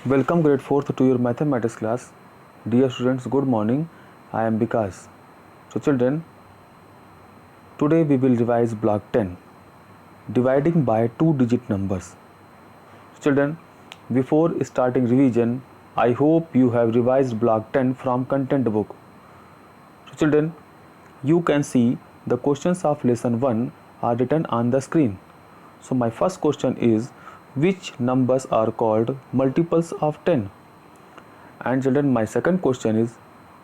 Welcome grade 4th to your mathematics class. Dear students, good morning. I am Vikas. So children, today we will revise block 10, dividing by two-digit numbers. Children, before starting revision, I hope you have revised block 10 from content book. So children, you can see the questions of lesson 1 are written on the screen. So my first question is, which numbers are called multiples of 10? And children, my second question is,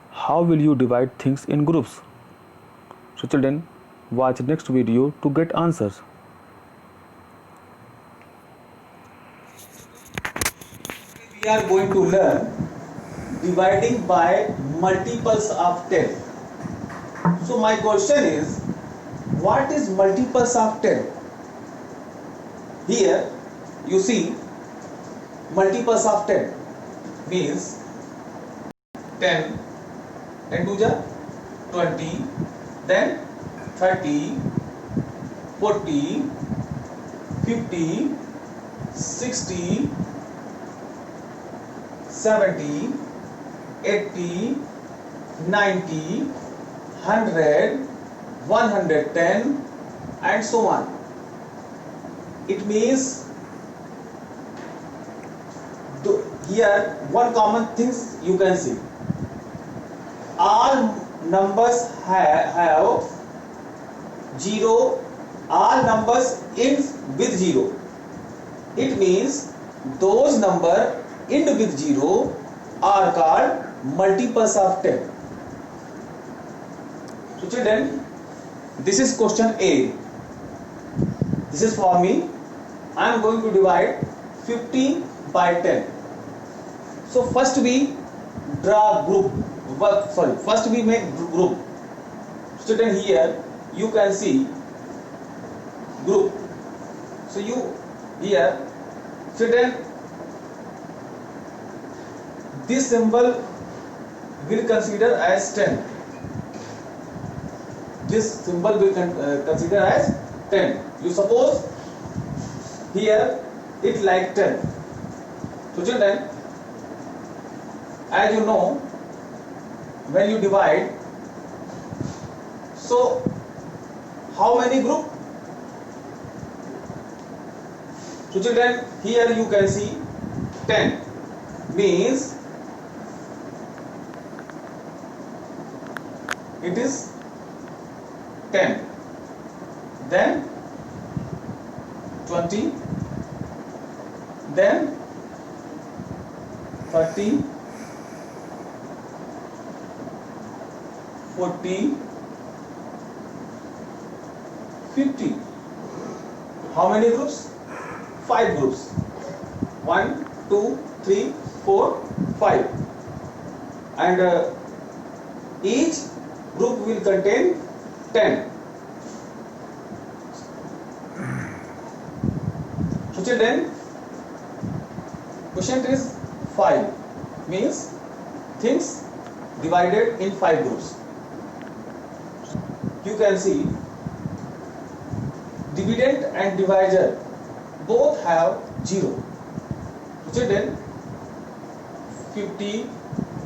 how will you divide things in groups? So children, watch next video to get answers. We are going to learn dividing by multiples of 10. So my question is, what is multiples of 10? Here you see multiples of 10 means 10, 10 to the 20, then 30, 40, 50, 60, 70, 80, 90, 100, 110 and so on. It means here one common things you can see. All numbers have zero, all numbers ends with zero. It means those numbers end with zero are called multiples of 10. So children, this is question A. This is for me. I am going to divide 50 by 10. So first we draw group. First we make group. Student, here you can see group. So you here, student, this symbol will consider as 10. This symbol will consider as 10. You suppose here it like 10. So children, as you know, when you divide, so how many group? So children, here you can see 10 means it is 10, then 20, then 30, 40, 50. How many groups? 5 groups. 1, 2, 3, 4, 5. And each group will contain 10. So children, question is 5 means things divided in 5 groups. You can see dividend and divisor both have 0. So children, 50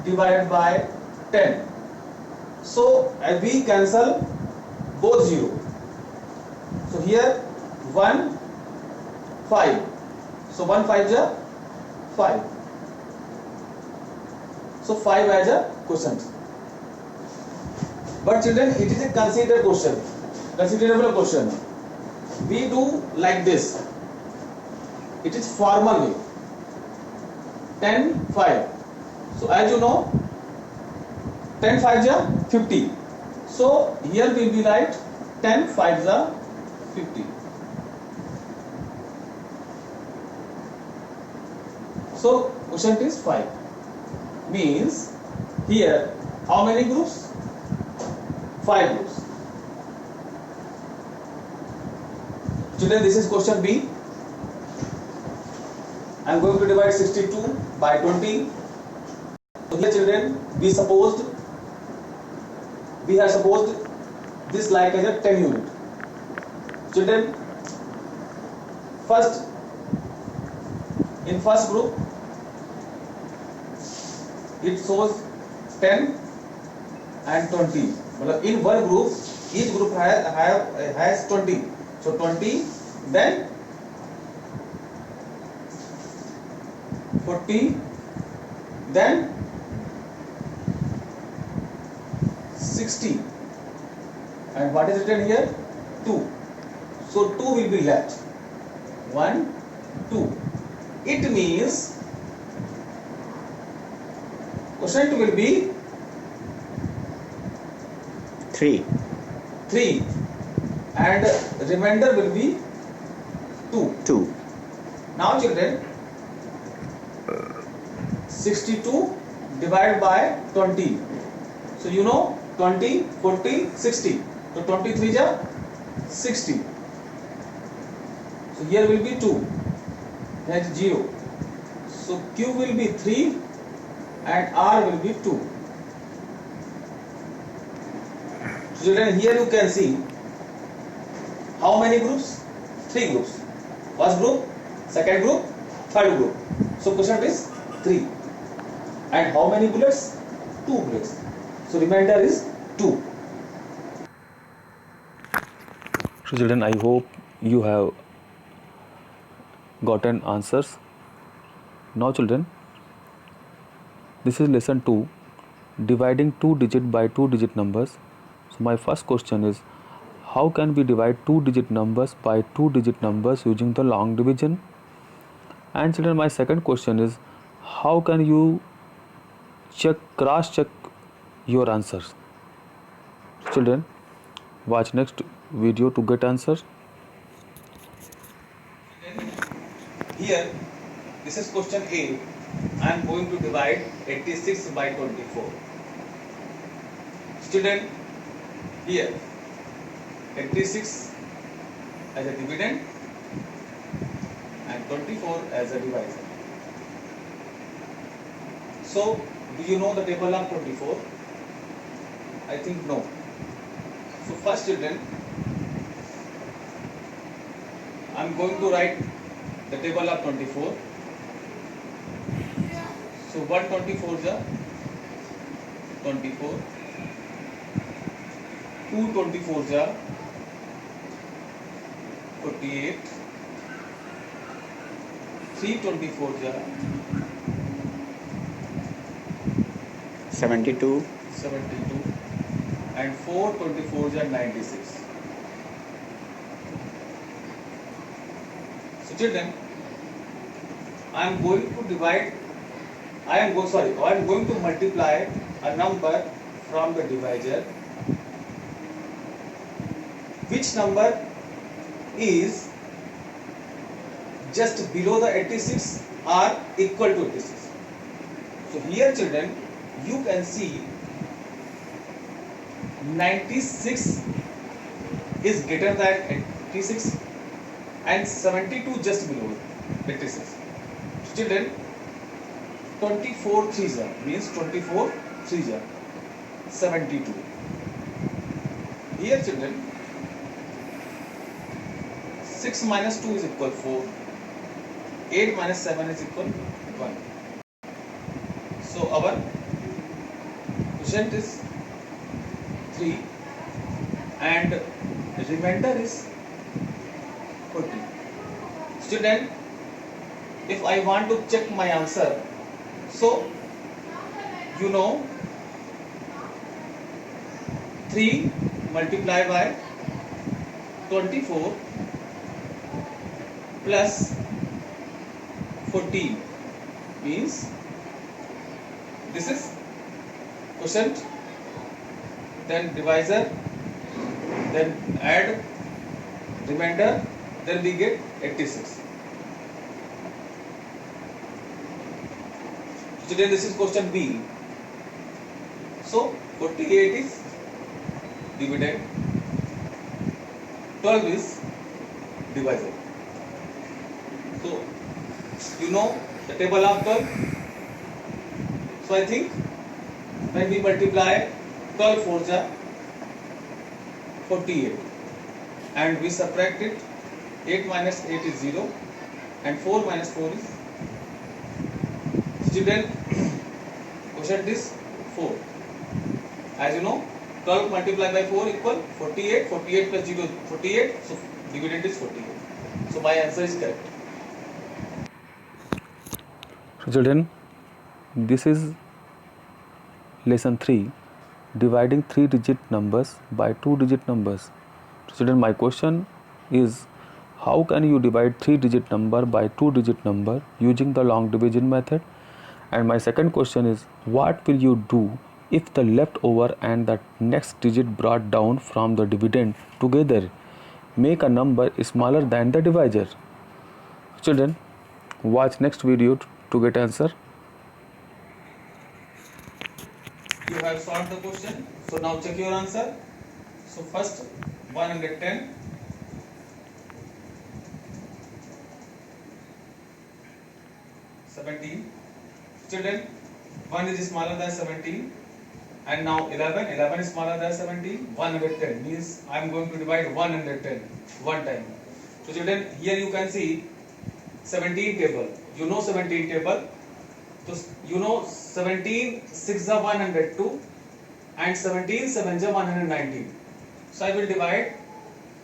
divided by 10. So as we cancel both 0. So here 1, 5. So 1 5 is 5. So 5 as a question. But children, it is a considered question, considerable question. We do like this. It is formal way. 10, 5. So as you know, 10 5 is 50. So here we will write 10 5 is 50. So question is 5. Means here how many groups? 5 groups. Children, this is question B. I am going to divide 62 by 20. So here children, we have supposed this like as a 10 unit. Children, first in first group it shows 10 and 20. मतलब in one group, each group has 20. So 20, then 40, then 60. And what is written here? 2. So 2 will be left. 1, 2. It means quotient will be 3. 3 and remainder will be 2. 2. Now children, 62 divided by 20. So you know 20, 40, 60. So 23 is 60. So here will be 2. That's 0. So Q will be 3 and R will be 2. So children, here you can see how many groups? 3 groups. First group, second group, third group. So question is 3. And how many bullets? 2 bullets. So remainder is 2. So children, I hope you have gotten answers. Now children, this is lesson 2, dividing 2-digit by 2-digit numbers. So my first question is, how can we divide 2-digit numbers by 2-digit numbers using the long division? And children, my second question is, how can you cross check your answers? Children, watch next video to get answers. Here, this is question A. I am going to divide 86 by 24. Student, here 86 as a dividend and 24 as a divisor. So, do you know the table of 24? I think no. So first children, I am going to write the table of 24. So 124 is 24, 224 is 48, 324 is 72. 72 and 424 is 96. So children, I am going to multiply a number from the divisor. Which number is just below the 86 or equal to 86? So here children, you can see 96 is greater than 86 and 72 just below 86. Children, 24 3s means 24 3s 72. Here children, 6 minus 2 is equal 4, 8 minus 7 is equal 1. So our quotient is 3 and remainder is 40. Student, if I want to check my answer, so you know 3 multiplied by 24 plus 14 means this is quotient, then divisor, then add remainder, then we get 86. Today this is question B. So 48 is dividend, 12 is divisor. So you know the table of 12. So I think when we multiply 12 4s are 48 and we subtract it, 8 minus 8 is 0 and 4 minus 4 is. Student, Quotient is 4. As you know, 12 multiplied by 4 equal 48. 48 plus 0 48. So dividend is 48. So my answer is correct. So children, this is lesson 3, dividing 3-digit numbers by 2-digit numbers. So children, my question is, how can you divide 3-digit number by 2-digit number using the long division method? And my second question is, what will you do if the leftover and the next digit brought down from the dividend together make a number smaller than the divisor? Children, watch next video to get answer. You have solved the question. So now check your answer. So first 110. Children, 1 is smaller than 17 and now 11 is smaller than 17. 110 means I am going to divide 110 one time. So children, here you can see 17 table. You know 17 table. So you know 17 6 are 102 and 17 7 are 119. So I will divide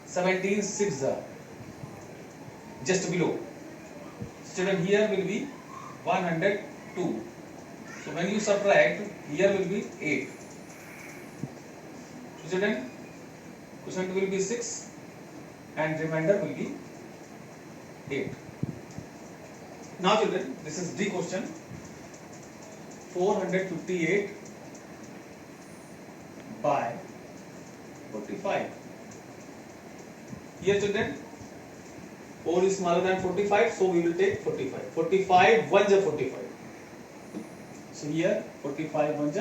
17 6 are just below. Student, here will be 102. So when you subtract, here will be 8. So student, quotient will be 6 and remainder will be 8. Now children, this is D question. 458 by 45. Here children, 4 is smaller than 45, so we will take 45. 45 1 is 45. So here 45 1 is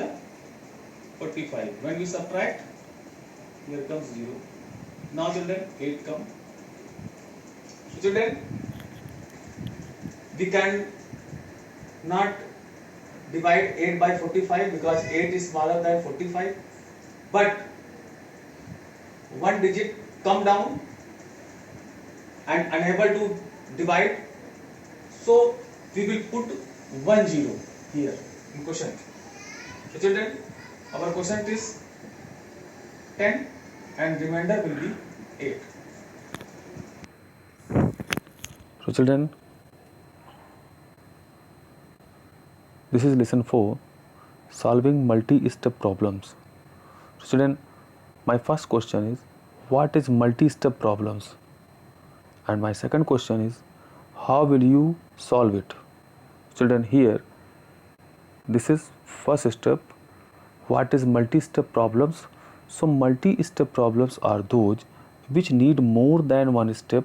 45. When we subtract, here comes 0. Now children, 8 come. So children, we can not divide 8 by 45 because 8 is smaller than 45. But one digit come down and unable to divide, so we will put 1 0 here in quotient. So children, our quotient is 10 and remainder will be 8. So children, this is lesson 4, solving multi-step problems. So children, my first question is, what is multi-step problems? And my second question is, how will you solve it? Children, here, this is first step, what is multi-step problems? So multi-step problems are those which need more than one step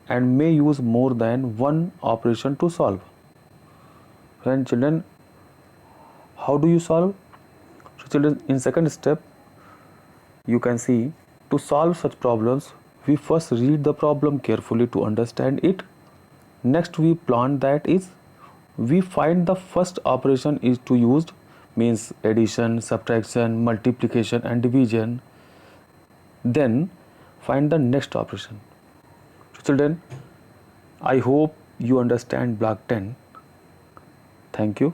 and may use more than one operation to solve. And children, how do you solve? So children, in second step, you can see, to solve such problems, we first read the problem carefully to understand it. Next, we plan, that is, we find the first operation is to use, means addition, subtraction, multiplication and division. Then find the next operation. So children, I hope you understand block 10. Thank you.